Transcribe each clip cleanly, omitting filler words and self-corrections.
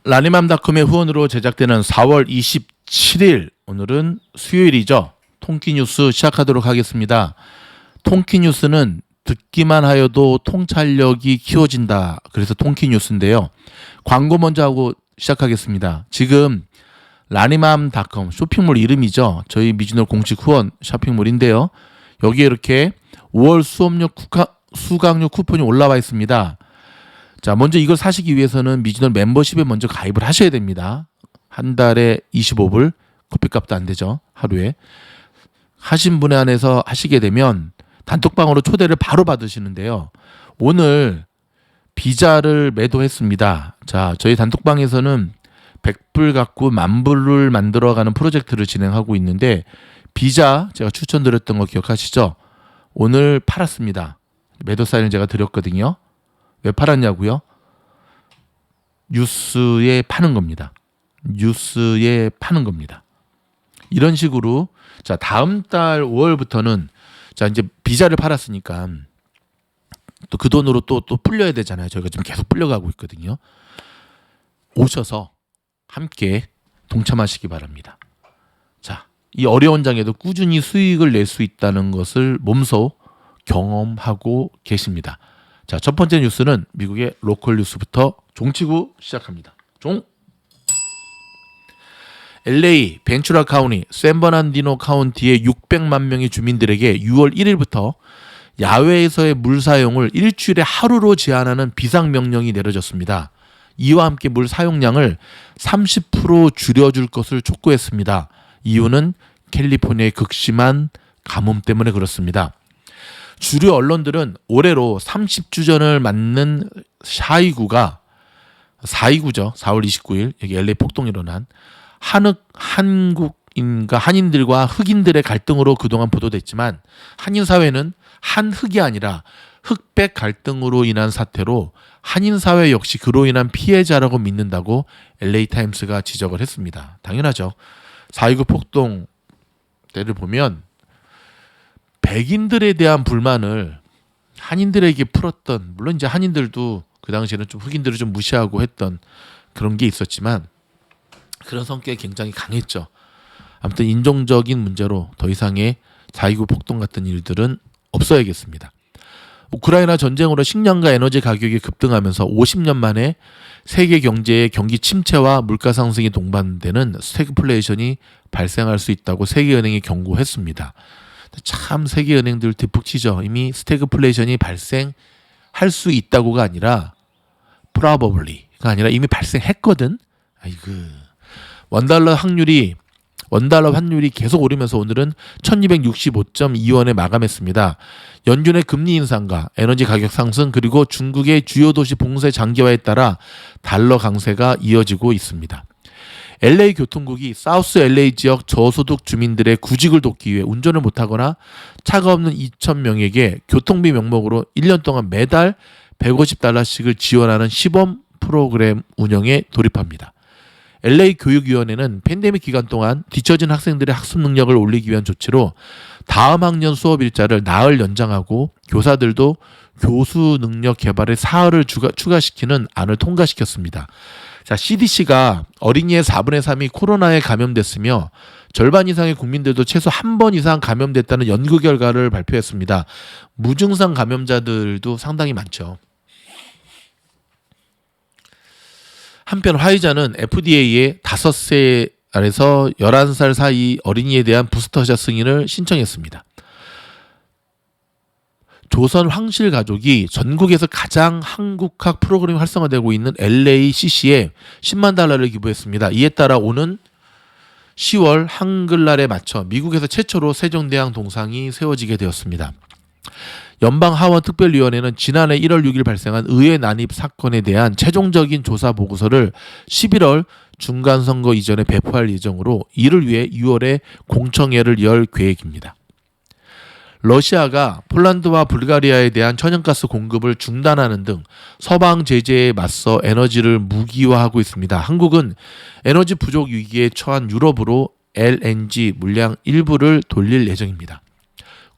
라니맘닷컴의 후원으로 제작되는 4월 27일 오늘은 수요일이죠. 통키뉴스 시작하도록 하겠습니다. 통키뉴스는 듣기만 하여도 통찰력이 키워진다. 그래서 통키뉴스인데요. 광고 먼저 하고 시작하겠습니다. 지금 라니맘닷컴 쇼핑몰 이름이죠. 저희 미즈노 공식 후원 쇼핑몰인데요. 여기에 이렇게 5월 수강료 쿠폰이 올라와 있습니다. 자, 먼저 이걸 사시기 위해서는 미즈노 멤버십에 먼저 가입을 하셔야 됩니다. 한 달에 25불, 커피값도 안 되죠. 하루에. 하신 분에 한해서 하시게 되면 단톡방으로 초대를 바로 받으시는데요. 오늘 비자를 매도했습니다. 자, 저희 단톡방에서는 100불 갖고 10,000불을 만들어가는 프로젝트를 진행하고 있는데 비자 제가 추천드렸던 거 기억하시죠? 오늘 팔았습니다. 매도 사인을 제가 드렸거든요. 왜 팔았냐고요? 뉴스에 파는 겁니다. 뉴스에 파는 겁니다. 이런 식으로 자, 다음 달 5월부터는 자, 이제 비자를 팔았으니까 또 그 돈으로 또 불려야 되잖아요. 저희가 지금 계속 불려가고 있거든요. 오셔서 함께 동참하시기 바랍니다. 자, 이 어려운 장에도 꾸준히 수익을 낼 수 있다는 것을 몸소 경험하고 계십니다. 자, 첫 번째 뉴스는 미국의 로컬 뉴스부터 종치고 시작합니다. 종. LA 벤츄라 카운티, 샌버난디노 카운티의 600만 명의 주민들에게 6월 1일부터 야외에서의 물 사용을 일주일에 하루로 제한하는 비상명령이 내려졌습니다. 이와 함께 물 사용량을 30% 줄여줄 것을 촉구했습니다. 이유는 캘리포니아의 극심한 가뭄 때문에 그렇습니다. 주류 언론들은 올해로 30주년을 맞는 4.29죠. 4월 29일 여기 LA 폭동이 일어난 한국인과 한인들과 흑인들의 갈등으로 그동안 보도됐지만 한인 사회는 한흑이 아니라 흑백 갈등으로 인한 사태로 한인 사회 역시 그로 인한 피해자라고 믿는다고 LA 타임스가 지적을 했습니다. 당연하죠. 4.29 폭동 때를 보면 백인들에 대한 불만을 한인들에게 풀었던, 물론 이제 한인들도 그 당시에는 좀 흑인들을 좀 무시하고 했던 그런 게 있었지만 그런 성격이 굉장히 강했죠. 아무튼 인종적인 문제로 더 이상의 4.29 폭동 같은 일들은 없어야겠습니다. 우크라이나 전쟁으로 식량과 에너지 가격이 급등하면서 50년 만에 세계 경제의 경기 침체와 물가 상승이 동반되는 스태그플레이션이 발생할 수 있다고 세계은행이 경고했습니다. 참 세계은행들 뒷북치죠. 이미 스태그플레이션이 발생할 수 있다고가 아니라 probably가 아니라 이미 발생했거든. 아이고. 원달러 환율이 계속 오르면서 오늘은 1265.2원에 마감했습니다. 연준의 금리 인상과 에너지 가격 상승 그리고 중국의 주요 도시 봉쇄 장기화에 따라 달러 강세가 이어지고 있습니다. LA 교통국이 사우스 LA 지역 저소득 주민들의 구직을 돕기 위해 운전을 못하거나 차가 없는 2,000명에게 교통비 명목으로 1년 동안 매달 $150씩을 지원하는 시범 프로그램 운영에 돌입합니다. LA 교육위원회는 팬데믹 기간 동안 뒤처진 학생들의 학습 능력을 올리기 위한 조치로 다음 학년 수업 일자를 나흘 연장하고 교사들도 교수 능력 개발에 사흘을 추가시키는 안을 통과시켰습니다. 자, CDC가 어린이의 4분의 3이 코로나에 감염됐으며 절반 이상의 국민들도 최소 한 번 이상 감염됐다는 연구 결과를 발표했습니다. 무증상 감염자들도 상당히 많죠. 한편 화이자는 FDA에 5세에서 11살 사이 어린이에 대한 부스터샷 승인을 신청했습니다. 조선 황실 가족이 전국에서 가장 한국학 프로그램이 활성화되고 있는 LACC에 $100,000를 기부했습니다. 이에 따라 오는 10월 한글날에 맞춰 미국에서 최초로 세종대왕 동상이 세워지게 되었습니다. 연방하원특별위원회는 지난해 1월 6일 발생한 의회 난입 사건에 대한 최종적인 조사 보고서를 11월 중간선거 이전에 배포할 예정으로 이를 위해 6월에 공청회를 열 계획입니다. 러시아가 폴란드와 불가리아에 대한 천연가스 공급을 중단하는 등 서방 제재에 맞서 에너지를 무기화하고 있습니다. 한국은 에너지 부족 위기에 처한 유럽으로 LNG 물량 일부를 돌릴 예정입니다.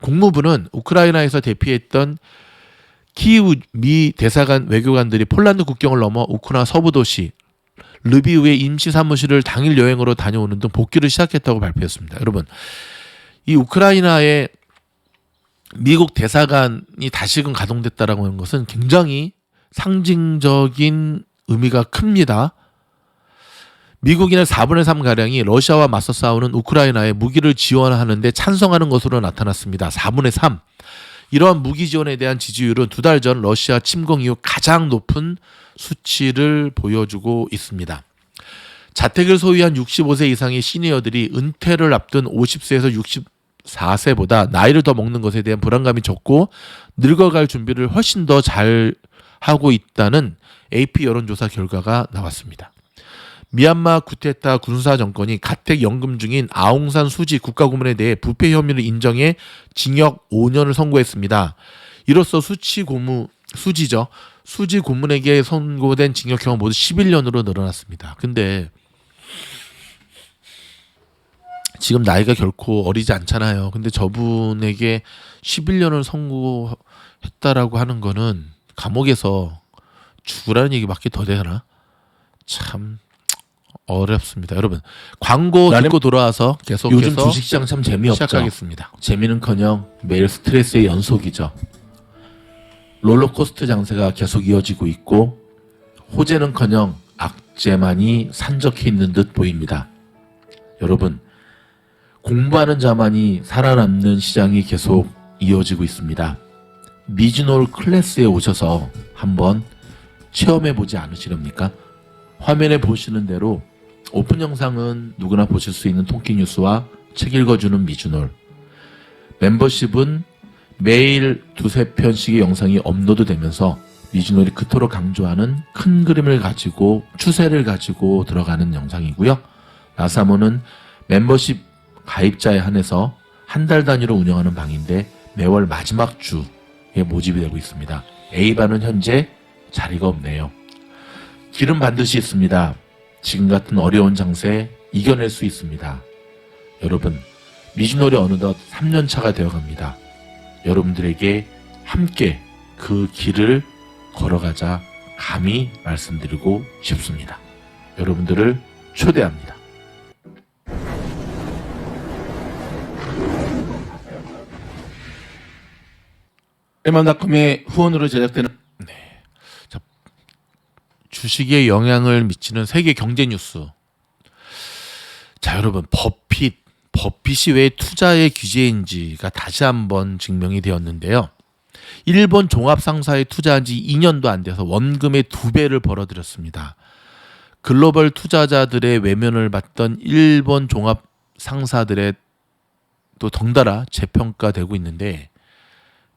국무부는 우크라이나에서 대피했던 키이우 미 대사관 외교관들이 폴란드 국경을 넘어 우크라이나 서부 도시 르비우의 임시 사무실을 당일 여행으로 다녀오는 등 복귀를 시작했다고 발표했습니다. 여러분, 이 우크라이나에 미국 대사관이 다시금 가동됐다라고 하는 것은 굉장히 상징적인 의미가 큽니다. 미국인의 4분의 3 가량이 러시아와 맞서 싸우는 우크라이나에 무기를 지원하는 데 찬성하는 것으로 나타났습니다. 4분의 3. 이러한 무기 지원에 대한 지지율은 2달 전 러시아 침공 이후 가장 높은 수치를 보여주고 있습니다. 자택을 소유한 65세 이상의 시니어들이 은퇴를 앞둔 50세에서 64세보다 나이를 더 먹는 것에 대한 불안감이 적고 늙어갈 준비를 훨씬 더 잘 하고 있다는 AP 여론조사 결과가 나왔습니다. 미얀마 쿠데타 군사 정권이 가택 연금 중인 아웅산 수지 국가고문에 대해 부패 혐의를 인정해 징역 5년을 선고했습니다. 이로써 수지 고문에게 선고된 징역형은 모두 11년으로 늘어났습니다. 근데 지금 나이가 결코 어리지 않잖아요. 근데 저분에게 11년을 선고했다라고 하는 거는 감옥에서 죽으라는 얘기밖에 더 되나? 참 어렵습니다. 여러분, 광고 듣고 돌아와서 계속해서 요즘 주식시장 참 재미없죠. 시작하겠습니다. 재미는커녕 매일 스트레스의 연속이죠. 롤러코스터 장세가 계속 이어지고 있고 호재는커녕 악재만이 산적해 있는 듯 보입니다. 여러분, 공부하는 자만이 살아남는 시장이 계속 이어지고 있습니다. 미즈놀 클래스에 오셔서 한번 체험해보지 않으시렵니까? 화면에 보시는 대로 오픈 영상은 누구나 보실 수 있는 통계 뉴스와 책 읽어주는 미즈놀, 멤버십은 매일 2-3편씩의 영상이 업로드되면서 미즈놀이 그토록 강조하는 큰 그림을 가지고 추세를 가지고 들어가는 영상이고요. 나사모는 멤버십 가입자에 한해서 한 달 단위로 운영하는 방인데 매월 마지막 주에 모집이 되고 있습니다. A반은 현재 자리가 없네요. 길은 반드시 있습니다. 지금 같은 어려운 장세 이겨낼 수 있습니다. 여러분, 미즈놀이 어느덧 3년차가 되어갑니다. 여러분들에게 함께 그 길을 걸어가자 감히 말씀드리고 싶습니다. 여러분들을 초대합니다. 에만닷컴의 후원으로 제작되는 주식에 영향을 미치는 세계 경제 뉴스. 자, 여러분, 버핏이 왜 투자의 규제인지가 다시 한번 증명이 되었는데요. 일본 종합상사에 투자한 지 2년도 안 돼서 원금의 2배를 벌어들였습니다. 글로벌 투자자들의 외면을 받던 일본 종합상사들의 또 덩달아 재평가되고 있는데,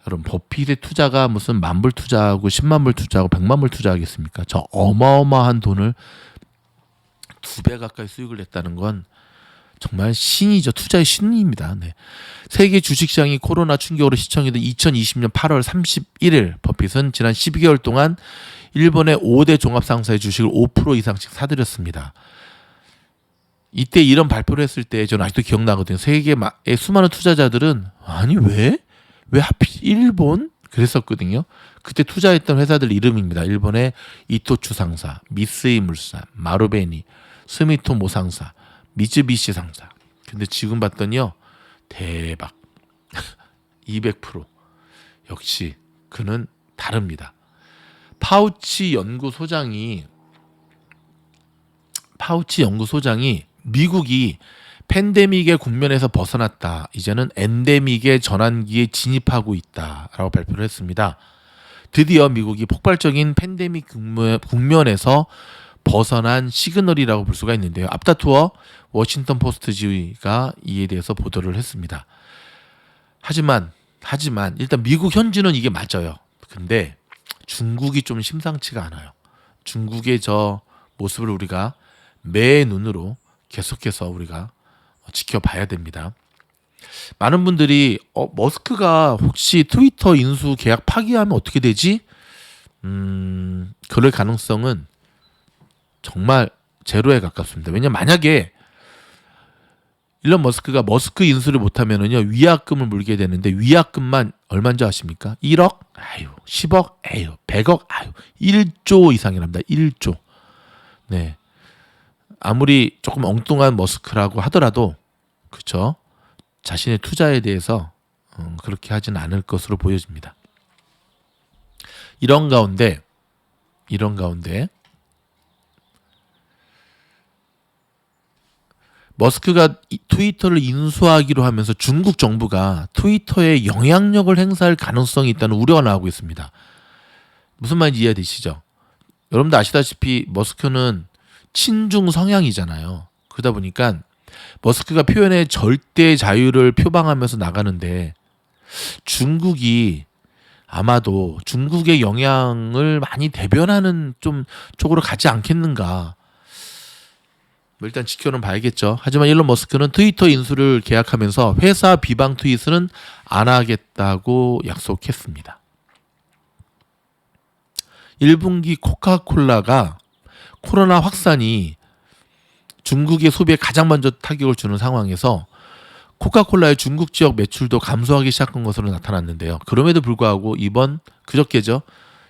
여러분, 버핏의 투자가 무슨 10,000불 투자하고 100,000불 투자하고 100,000불 투자하겠습니까? 저 어마어마한 돈을 2배 가까이 수익을 냈다는 건 정말 신이죠. 투자의 신입니다. 네. 세계 주식시장이 코로나 충격으로 시청이던 2020년 8월 31일 버핏은 지난 12개월 동안 일본의 5대 종합상사의 주식을 5% 이상씩 사들였습니다. 이때 이런 발표를 했을 때 저는 아직도 기억나거든요. 세계의 수많은 투자자들은 아니 왜 하필 일본? 그랬었거든요. 그때 투자했던 회사들 이름입니다. 일본의 이토추 상사, 미쓰이 물산, 마루베니, 스미토모 상사, 미쯔비시 상사. 근데 지금 봤더니요, 대박. 200%. 역시 그는 다릅니다. 파우치 연구소장이 미국이 팬데믹의 국면에서 벗어났다. 이제는 엔데믹의 전환기에 진입하고 있다라고 발표를 했습니다. 드디어 미국이 폭발적인 팬데믹 국면에서 벗어난 시그널이라고 볼 수가 있는데요. 앞다투어 워싱턴 포스트지가 이에 대해서 보도를 했습니다. 하지만 일단 미국 현지는 이게 맞아요. 근데 중국이 좀 심상치가 않아요. 중국의 저 모습을 우리가 매 눈으로 계속해서 우리가 지켜봐야 됩니다. 많은 분들이 머스크가 혹시 트위터 인수 계약 파기하면 어떻게 되지? 그럴 가능성은 정말 제로에 가깝습니다. 왜냐면 만약에 일론 머스크가 머스크 인수를 못하면은요 위약금을 물게 되는데 위약금만 얼마인 줄 아십니까? 1억? 아유, 10억? 아유, 100억? 아유, 1조 이상이랍니다. 1조. 네. 아무리 조금 엉뚱한 머스크라고 하더라도 그렇죠. 자신의 투자에 대해서 그렇게 하진 않을 것으로 보여집니다. 이런 가운데 머스크가 트위터를 인수하기로 하면서 중국 정부가 트위터에 영향력을 행사할 가능성이 있다는 우려가 나오고 있습니다. 무슨 말인지 이해되시죠? 여러분도 아시다시피 머스크는 친중 성향이잖아요. 그러다 보니까 머스크가 표현의 절대 자유를 표방하면서 나가는데 중국이 아마도 중국의 영향을 많이 대변하는 좀 쪽으로 가지 않겠는가. 뭐 일단 지켜는 봐야겠죠. 하지만 일론 머스크는 트위터 인수를 계약하면서 회사 비방 트윗은 안 하겠다고 약속했습니다. 1분기 코카콜라가 코로나 확산이 중국의 소비에 가장 먼저 타격을 주는 상황에서 코카콜라의 중국 지역 매출도 감소하기 시작한 것으로 나타났는데요. 그럼에도 불구하고 그저께죠.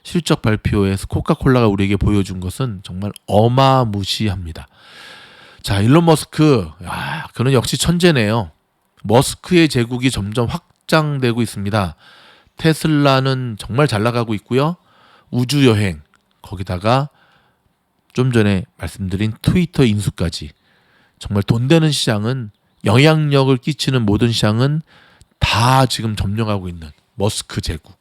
실적 발표에서 코카콜라가 우리에게 보여준 것은 정말 어마무시합니다. 자, 일론 머스크, 그는 역시 천재네요. 머스크의 제국이 점점 확장되고 있습니다. 테슬라는 정말 잘 나가고 있고요. 우주여행, 거기다가 좀 전에 말씀드린 트위터 인수까지 정말 돈 되는 시장은 영향력을 끼치는 모든 시장은 다 지금 점령하고 있는 머스크 제국.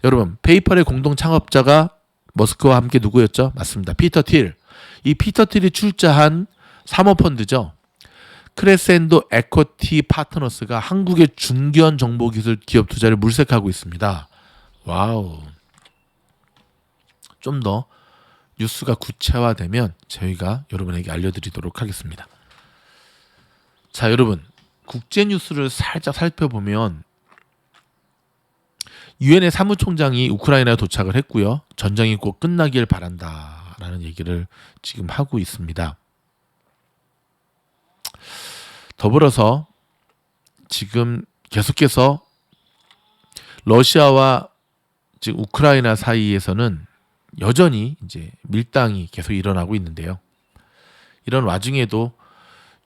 여러분, 페이팔의 공동 창업자가 머스크와 함께 누구였죠? 맞습니다. 피터 틸. 이 피터 틸이 출자한 사모펀드죠. 크레센도 에쿼티 파트너스가 한국의 중견 정보기술 기업 투자를 물색하고 있습니다. 와우. 좀 더 뉴스가 구체화되면 저희가 여러분에게 알려드리도록 하겠습니다. 자, 여러분, 국제 뉴스를 살짝 살펴보면 유엔의 사무총장이 우크라이나에 도착을 했고요. 전쟁이 곧 끝나길 바란다라는 얘기를 지금 하고 있습니다. 더불어서 지금 계속해서 러시아와 지금 우크라이나 사이에서는 여전히 이제 밀당이 계속 일어나고 있는데요. 이런 와중에도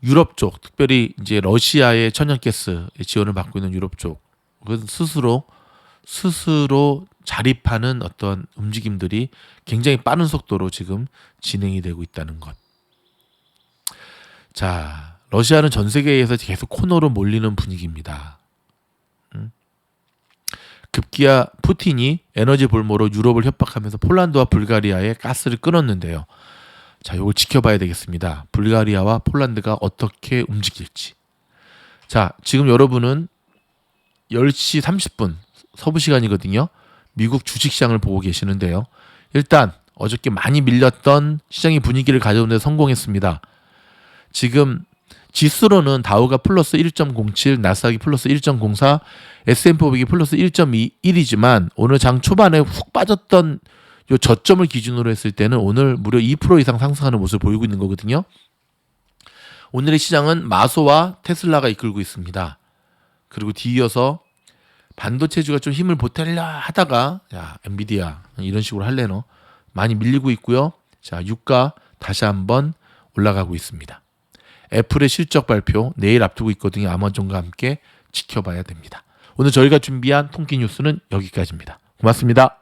유럽 쪽, 특별히 이제 러시아의 천연가스 지원을 받고 있는 유럽 쪽은 스스로 자립하는 어떤 움직임들이 굉장히 빠른 속도로 지금 진행이 되고 있다는 것. 자, 러시아는 전 세계에서 계속 코너로 몰리는 분위기입니다. 급기야 푸틴이 에너지 볼모로 유럽을 협박하면서 폴란드와 불가리아에 가스를 끊었는데요. 자, 이걸 지켜봐야 되겠습니다. 불가리아와 폴란드가 어떻게 움직일지. 자, 지금 여러분은 10시 30분 서부 시간이거든요. 미국 주식시장을 보고 계시는데요. 일단 어저께 많이 밀렸던 시장의 분위기를 가져오는 데 성공했습니다. 지금 지수로는 다우가 플러스 1.07, 나스닥이 플러스 1.04, S&P 500이 플러스 1.21이지만 오늘 장 초반에 훅 빠졌던 요 저점을 기준으로 했을 때는 오늘 무려 2% 이상 상승하는 모습을 보이고 있는 거거든요. 오늘의 시장은 마소와 테슬라가 이끌고 있습니다. 그리고 뒤이어서 반도체주가 좀 힘을 보태려 하다가 엔비디아 이런 식으로 할래노 많이 밀리고 있고요. 자, 유가 다시 한번 올라가고 있습니다. 애플의 실적 발표 내일 앞두고 있거든요. 아마존과 함께 지켜봐야 됩니다. 오늘 저희가 준비한 통기 뉴스는 여기까지입니다. 고맙습니다.